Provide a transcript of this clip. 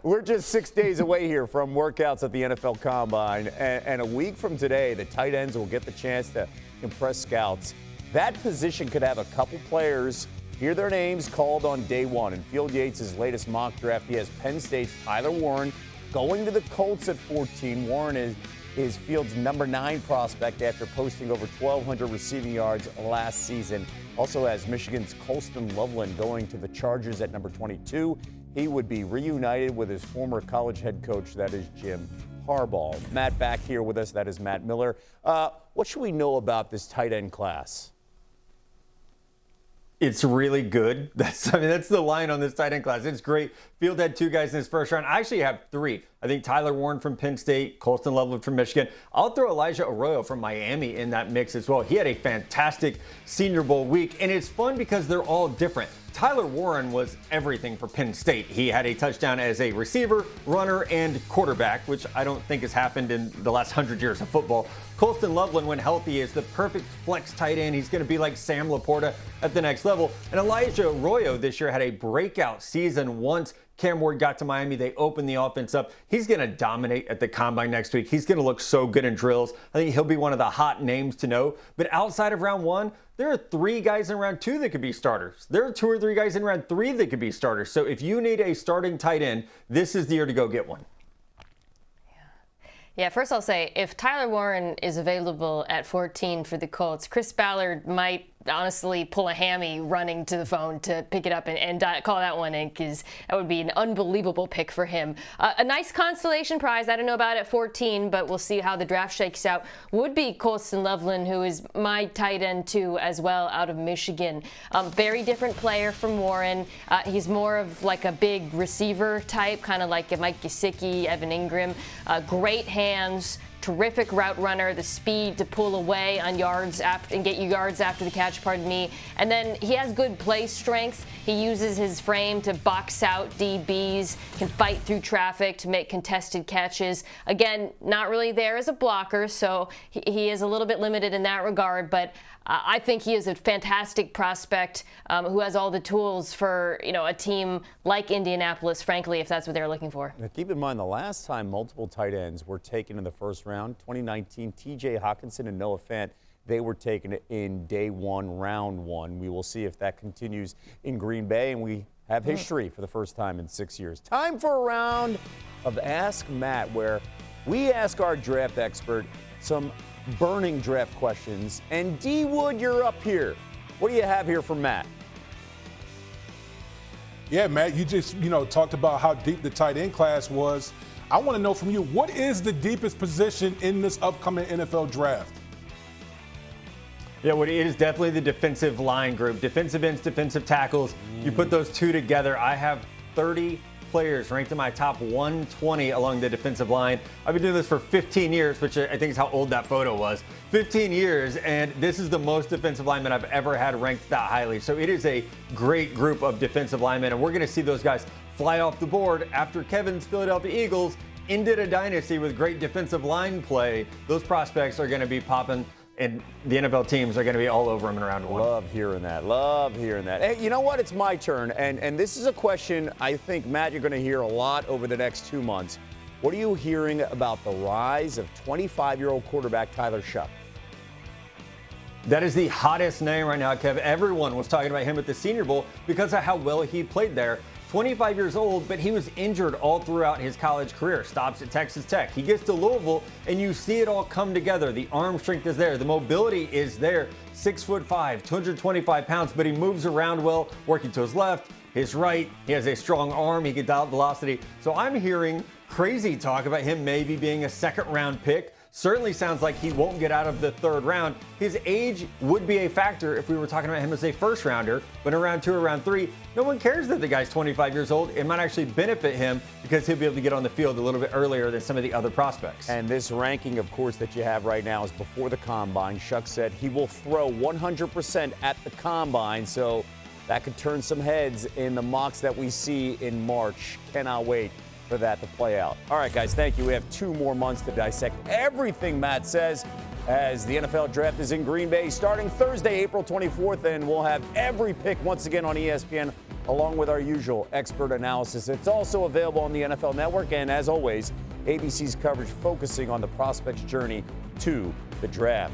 We're just 6 days away here from workouts at the NFL Combine, and a week from today, the tight ends will get the chance to impress scouts. That position could have a couple players hear their names called on day one. In Field Yates' latest mock draft, he has Penn State's Tyler Warren going to the Colts at 14. Warren is Field's number 9 prospect after posting over 1,200 receiving yards last season. Also has Michigan's Colston Loveland going to the Chargers at number 22. He would be reunited with his former college head coach, that is Jim Harbaugh. Matt back here with us, that is Matt Miller. What should we know about this tight end class? It's really good. That's the line on this tight end class. It's great. Field had 2 guys in his first round. I actually have 3. I think Tyler Warren from Penn State, Colston Loveland from Michigan. I'll throw Elijah Arroyo from Miami in that mix as well. He had a fantastic Senior Bowl week, and it's fun because they're all different. Tyler Warren was everything for Penn State. He had a touchdown as a receiver, runner, and quarterback, which I don't think has happened in the last 100 years of football. Colston Loveland, when healthy, is the perfect flex tight end. He's going to be like Sam Laporta at the next level. And Elijah Arroyo this year had a breakout season once Cam Ward got to Miami. They opened the offense up. He's going to dominate at the Combine next week. He's going to look so good in drills. I think he'll be one of the hot names to know. But outside of round 1, there are 3 guys in round 2 that could be starters. There are 2 or 3 guys in round 3 that could be starters. So if you need a starting tight end, this is the year to go get one. Yeah, first I'll say, if Tyler Warren is available at 14 for the Colts, Chris Ballard might honestly pull a hammy running to the phone to pick it up and call that one in, because that would be an unbelievable pick for him. A nice consolation prize, I don't know about at 14, but we'll see how the draft shakes out, would be Colston Loveland, who is my tight end too as well, out of Michigan. Very different player from Warren. He's more of like a big receiver type, kind of like a Mike Gesicki, Evan Ingram. Great hands. Terrific route runner, the speed to pull away on yards after and get you yards after the catch, pardon me. And then he has good play strength. He uses his frame to box out DBs, can fight through traffic to make contested catches. Again, not really there as a blocker, so he is a little bit limited in that regard, but I think he is a fantastic prospect who has all the tools for a team like Indianapolis, frankly, if that's what they're looking for. Now, keep in mind, the last time multiple tight ends were taken in the first round, 2019, T.J. Hockenson and Noah Fant, they were taken in day 1, round 1. We will see if that continues in Green Bay, and we have history for the first time in 6 years. Time for a round of Ask Matt, where we ask our draft expert some burning draft questions. And D. Wood, you're up here. What do you have here for Matt? Yeah, Matt, you just, talked about how deep the tight end class was. I want to know from you, what is the deepest position in this upcoming NFL draft? Yeah, well, it is definitely the defensive line group. Defensive ends, defensive tackles. You put those 2 together, I have 30 players ranked in my top 120 along the defensive line. I've been doing this for 15 years, which I think is how old that photo was. 15 years, and this is the most defensive linemen I've ever had ranked that highly. So it is a great group of defensive linemen, and we're going to see those guys fly off the board after Kevin's Philadelphia Eagles ended a dynasty with great defensive line play. Those prospects are going to be popping, and the NFL teams are going to be all over them in round 1. Love hearing that. Love hearing that. Hey, you know what? It's my turn. And this is a question I think, Matt, you're going to hear a lot over the next 2 months. What are you hearing about the rise of 25-year-old quarterback Tyler Shough? That is the hottest name right now, Kev. Everyone was talking about him at the Senior Bowl because of how well he played there. 25 years old, but he was injured all throughout his college career. Stops at Texas Tech. He gets to Louisville, and you see it all come together. The arm strength is there. The mobility is there. 6'5", 225 pounds, but he moves around well, working to his left, his right. He has a strong arm. He can dial up velocity. So I'm hearing crazy talk about him maybe being a second-round pick. Certainly sounds like he won't get out of the 3rd round. His age would be a factor if we were talking about him as a first rounder, but in round 2 or round 3, no one cares that the guy's 25 years old. It might actually benefit him because he'll be able to get on the field a little bit earlier than some of the other prospects. And this ranking, of course, that you have right now is before the Combine. Shough said he will throw 100% at the Combine, so that could turn some heads in the mocks that we see in March. Cannot wait for that to play out. All right, guys, thank you. We have 2 more months to dissect everything Matt says as the NFL draft is in Green Bay starting Thursday, April 24th, and we'll have every pick once again on ESPN along with our usual expert analysis. It's also available on the NFL Network, and as always, ABC's coverage focusing on the prospect's journey to the draft.